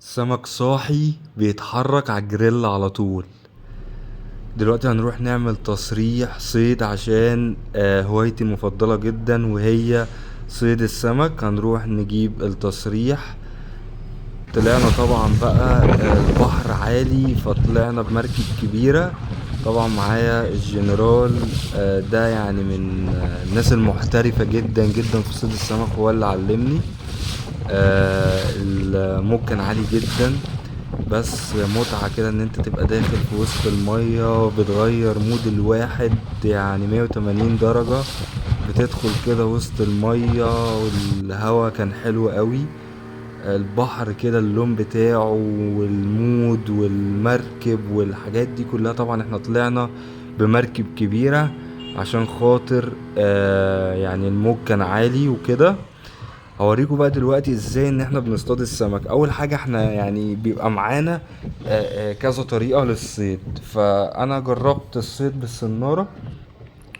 سمك صاحي بيتحرك على الجريل على طول. دلوقتي هنروح نعمل تصريح صيد عشان هوايتي المفضلة جدا وهي صيد السمك. هنروح نجيب التصريح. طلعنا طبعا بقى البحر عالي فطلعنا بمركب كبيرة. طبعا معايا الجنرال، ده يعني من الناس المحترفة جدا جدا في صيد السمك، هو اللي علمني. الموج كان عالي جدا، بس متعة كده ان انت تبقى داخل في وسط المية، بتغير مود الواحد يعني 180 درجة. بتدخل كده وسط المية والهوا كان حلو قوي. البحر كده اللون بتاعه والمود والمركب والحاجات دي كلها. طبعا احنا طلعنا بمركب كبيرة عشان خاطر يعني الموج كان عالي وكده. هوريكم بقى دلوقتي ازاي ان احنا بنصطاد السمك. اول حاجة احنا يعني بيبقى معانا كذا طريقة للصيد. فانا جربت الصيد بالسنارة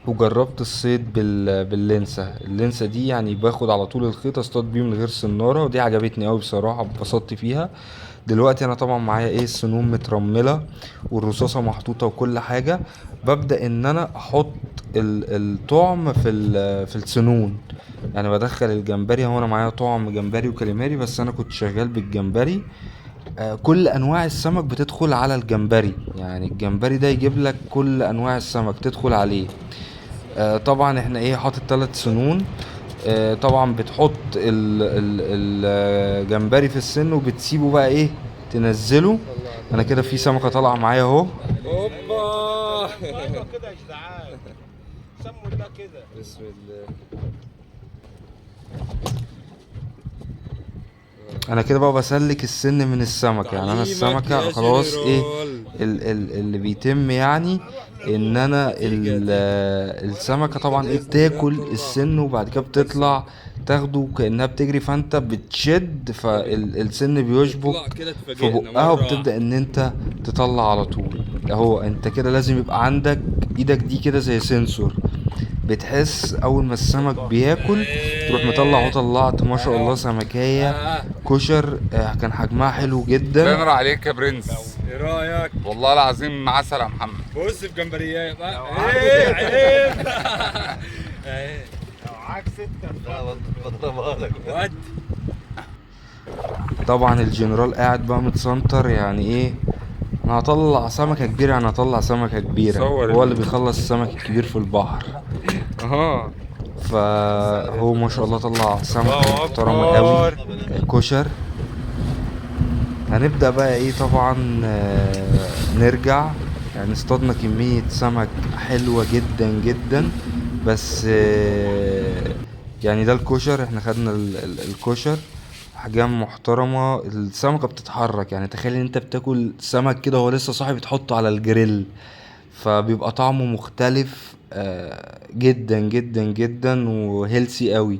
وجربت الصيد باللنسة. اللنسة دي يعني باخد على طول الخيط اصطاد بيه من غير سنارة، ودي عجبتني قوي بصراحة، اتبسطت فيها. دلوقتي انا طبعا معايا ايه السنون مترملة والرصاصة محطوطة وكل حاجة. ببدأ ان انا احط الطعم في السنون. يعني بدخل الجمبري. هو انا معايا طعم جمبري وكاليماري، بس انا كنت شغال بالجمبري. كل انواع السمك بتدخل على الجمبري، يعني الجمبري ده يجيب لك كل انواع السمك تدخل عليه. طبعا احنا ايه حاطط 3 سنون. طبعا بتحط الجمبري في السن وبتسيبه بقى ايه تنزله. انا كده في سمكة طالعة معايا اهو. اوبا ايوه كده يا جدعان، سموا الله كده. بسم الله. انا كده بقى بسلك السن من السمكة. يعني انا تعليمك السمكة يا خلاص ايه جنرال. اللي بيتم يعني ان انا السمكة طبعا ايه بتاكل السن وبعد كده بتطلع تاخده كأنها بتجري، فانت بتشد فالسن بيشبك اطلع كده في اتفاجئنا بقها مرة واحدة. وبتبدأ ان انت تطلع على طول. اهو انت كده لازم يبقى عندك ايدك دي كده زي سنسور، بتحس اول ما السمك بياكل تروح مطلع. اهو طلعت ما شاء الله سمكية كشر. كان حجمها حلو جدا. الله ينور عليك يا برنس. ايه رايك؟ والله العظيم عسل يا محمد. بص في جمبريات ايه عيب. ايه لو معاك 6 بضربها لك ود. طبعا الجنرال قاعد بقى متسنتر، يعني ايه انا هطلع سمكة كبيرة، يعني هطلع سمكة كبيرة. صور هو اللي بيخلص السمك الكبير في البحر. اها. فهو ما شاء الله طلع سمكة الله محترمة قوي اكبر. كشر. هنبدأ بقى ايه طبعا نرجع. يعني اصطادنا كمية سمك حلوة جدا جدا. بس يعني ده الكشر. احنا خدنا الكشر احجام محترمة. السمكة بتتحرك، يعني تخيل ان انت بتاكل سمك كده وهو لسه صاحي بتحطه على الجريل، فبيبقى طعمه مختلف جدا جدا جدا وهيلسي قوي.